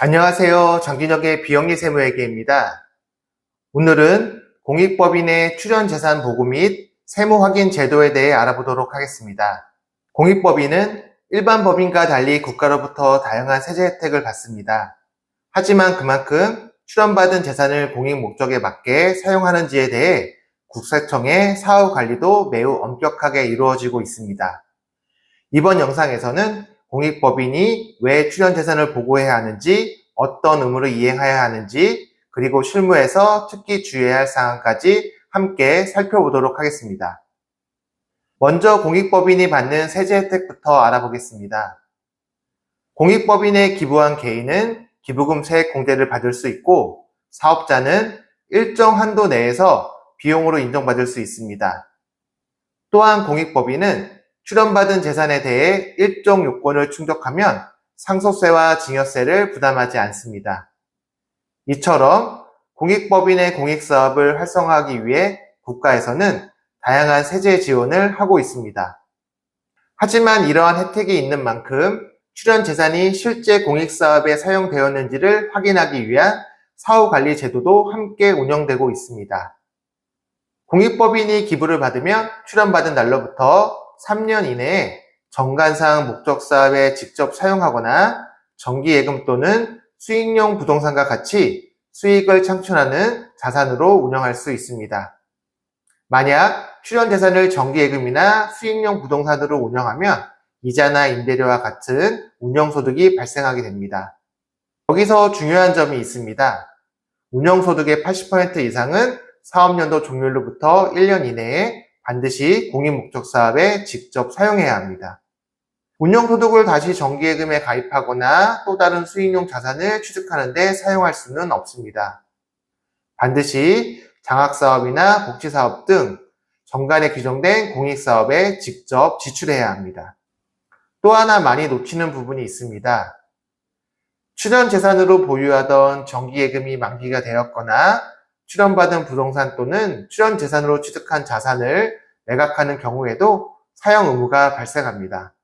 안녕하세요. 장준혁의 비영리 세무회계입니다. 오늘은 공익법인의 출연재산 보고 및 세무 확인 제도에 대해 알아보도록 하겠습니다. 공익법인은 일반 법인과 달리 국가로부터 다양한 세제 혜택을 받습니다. 하지만 그만큼 출연받은 재산을 공익 목적에 맞게 사용하는지에 대해 국세청의 사후 관리도 매우 엄격하게 이루어지고 있습니다. 이번 영상에서는 공익법인이 왜 출연재산을 보고해야 하는지, 어떤 의무를 이행해야 하는지, 그리고 실무에서 특히 주의해야 할 사항까지 함께 살펴보도록 하겠습니다. 먼저 공익법인이 받는 세제 혜택부터 알아보겠습니다. 공익법인에 기부한 개인은 기부금 세액 공제를 받을 수 있고, 사업자는 일정 한도 내에서 비용으로 인정받을 수 있습니다. 또한 공익법인은 출연받은 재산에 대해 일정 요건을 충족하면 상속세와 증여세를 부담하지 않습니다. 이처럼 공익법인의 공익사업을 활성화하기 위해 국가에서는 다양한 세제 지원을 하고 있습니다. 하지만 이러한 혜택이 있는 만큼 출연재산이 실제 공익사업에 사용되었는지를 확인하기 위한 사후관리 제도도 함께 운영되고 있습니다. 공익법인이 기부를 받으면 출연받은 날로부터 3년 이내에 정관상 목적사업에 직접 사용하거나 정기예금 또는 수익용 부동산과 같이 수익을 창출하는 자산으로 운영할 수 있습니다. 만약 출연재산을 정기예금이나 수익용 부동산으로 운영하면 이자나 임대료와 같은 운영소득이 발생하게 됩니다. 여기서 중요한 점이 있습니다. 운영소득의 80% 이상은 사업연도 종료로부터 1년 이내에 반드시 공익목적사업에 직접 사용해야 합니다. 운영소득을 다시 정기예금에 가입하거나 또 다른 수익용 자산을 취득하는 데 사용할 수는 없습니다. 반드시 장학사업이나 복지사업 등 정관에 규정된 공익사업에 직접 지출해야 합니다. 또 하나 많이 놓치는 부분이 있습니다. 출연재산으로 보유하던 정기예금이 만기가 되었거나 출연받은 부동산 또는 출연재산으로 취득한 자산을 매각하는 경우에도 사용 의무가 발생합니다.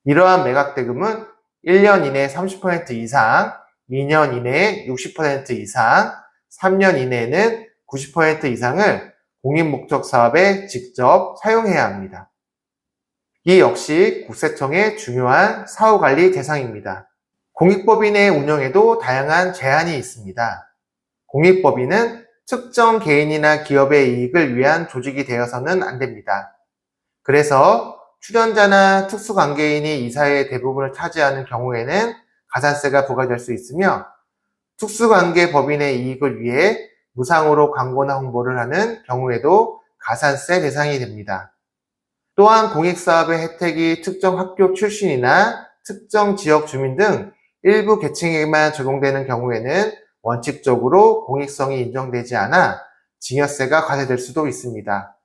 이러한 매각대금은 1년 이내 30% 이상, 2년 이내에 60% 이상, 3년 이내에는 90% 이상을 공익목적 사업에 직접 사용해야 합니다. 이 역시 국세청의 중요한 사후관리 대상입니다. 공익법인의 운영에도 다양한 제한이 있습니다. 공익법인은 특정 개인이나 기업의 이익을 위한 조직이 되어서는 안 됩니다. 그래서 출연자나 특수관계인이 이 사회의 대부분을 차지하는 경우에는 가산세가 부과될 수 있으며 특수관계 법인의 이익을 위해 무상으로 광고나 홍보를 하는 경우에도 가산세 대상이 됩니다. 또한 공익사업의 혜택이 특정 학교 출신이나 특정 지역 주민 등 일부 계층에게만 적용되는 경우에는 원칙적으로 공익성이 인정되지 않아 증여세가 과세될 수도 있습니다.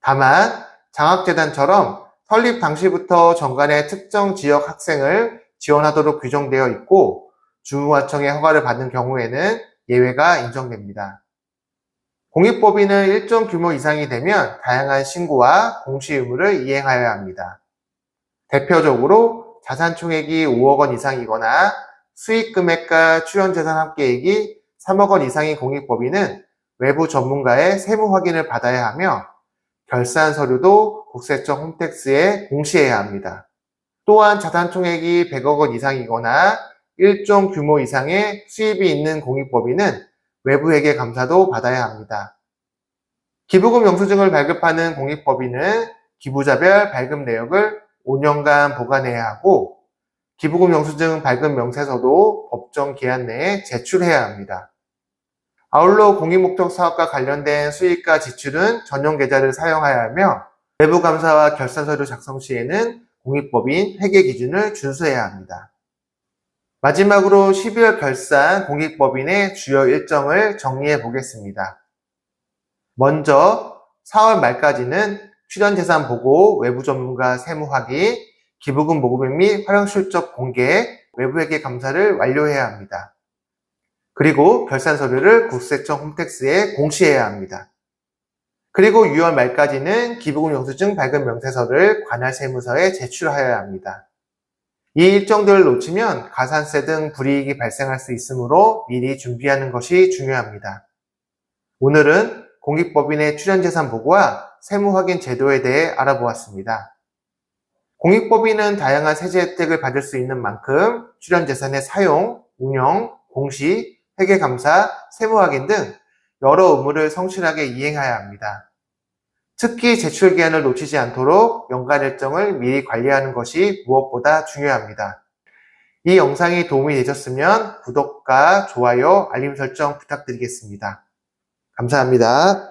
다만 장학재단처럼 설립 당시부터 정관의 특정 지역 학생을 지원하도록 규정되어 있고 주무관청의 허가를 받는 경우에는 예외가 인정됩니다. 공익법인은 일정 규모 이상이 되면 다양한 신고와 공시 의무를 이행하여야 합니다. 대표적으로 자산총액이 5억 원 이상이거나 수익금액과 출연재산 합계액이 3억 원 이상인 공익법인은 외부 전문가의 세무 확인을 받아야 하며 결산 서류도 국세청 홈택스에 공시해야 합니다. 또한 자산총액이 100억 원 이상이거나 일정 규모 이상의 수입이 있는 공익법인은 외부회계 감사도 받아야 합니다. 기부금 영수증을 발급하는 공익법인은 기부자별 발급 내역을 5년간 보관해야 하고 기부금 영수증 발급 명세서도 법정 기한 내에 제출해야 합니다. 아울러 공익목적 사업과 관련된 수익과 지출은 전용 계좌를 사용하여야 하며 외부 감사와 결산 서류 작성 시에는 공익법인 회계 기준을 준수해야 합니다. 마지막으로 12월 결산 공익법인의 주요 일정을 정리해 보겠습니다. 먼저 4월 말까지는 출연재산 보고, 외부 전문가 세무 확인, 기부금 모금 및 활용 실적 공개, 외부회계 감사를 완료해야 합니다. 그리고 결산 서류를 국세청 홈택스에 공시해야 합니다. 그리고 6월 말까지는 기부금 영수증 발급 명세서를 관할 세무서에 제출하여야 합니다. 이 일정들을 놓치면 가산세 등 불이익이 발생할 수 있으므로 미리 준비하는 것이 중요합니다. 오늘은 공익법인의 출연재산 보고와 세무확인 제도에 대해 알아보았습니다. 공익법인은 다양한 세제 혜택을 받을 수 있는 만큼 출연재산의 사용, 운영, 공시, 회계감사, 세무확인 등 여러 의무를 성실하게 이행해야 합니다. 특히 제출기한을 놓치지 않도록 연간 일정을 미리 관리하는 것이 무엇보다 중요합니다. 이 영상이 도움이 되셨으면 구독과 좋아요, 알림 설정 부탁드리겠습니다. 감사합니다.